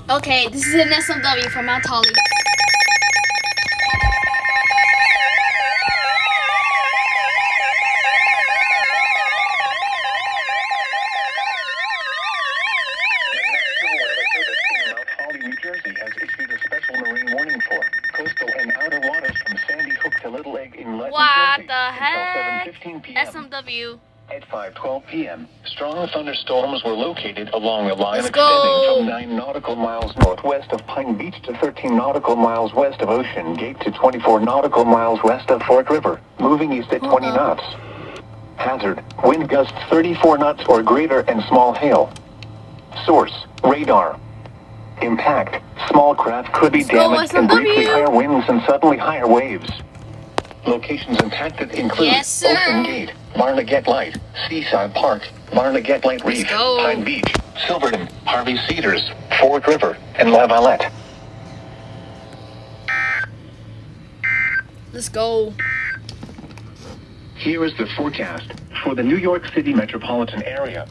Okay, this is an SMW from Mount Holly. New Jersey has issued a special marine warning for coastal and outer waters from Sandy Hook to Little Egg Inlet, What New Jersey, the heck? until 7:15 p.m. SMW. At 5:12 p.m., strong thunderstorms were located along a line Let's extending go. from 9 nautical miles northwest of Pine Beach to 13 nautical miles west of Ocean Gate to 24 nautical miles west of Fort River, moving east at 20 knots. Hazard, wind gusts 34 knots or greater and small hail. Source, radar. Impact, small craft could be Let's go, damaged and briefly SMW. higher winds and suddenly higher waves. Locations impacted include Yes, sir. Ocean Gate, Barnegat Light, Seaside Park, Barnegat Light Reef, go. Pine Beach, Silverton, Harvey Cedars, Fort River, and Lavalette. Let's go. Here is the forecast for the New York City metropolitan area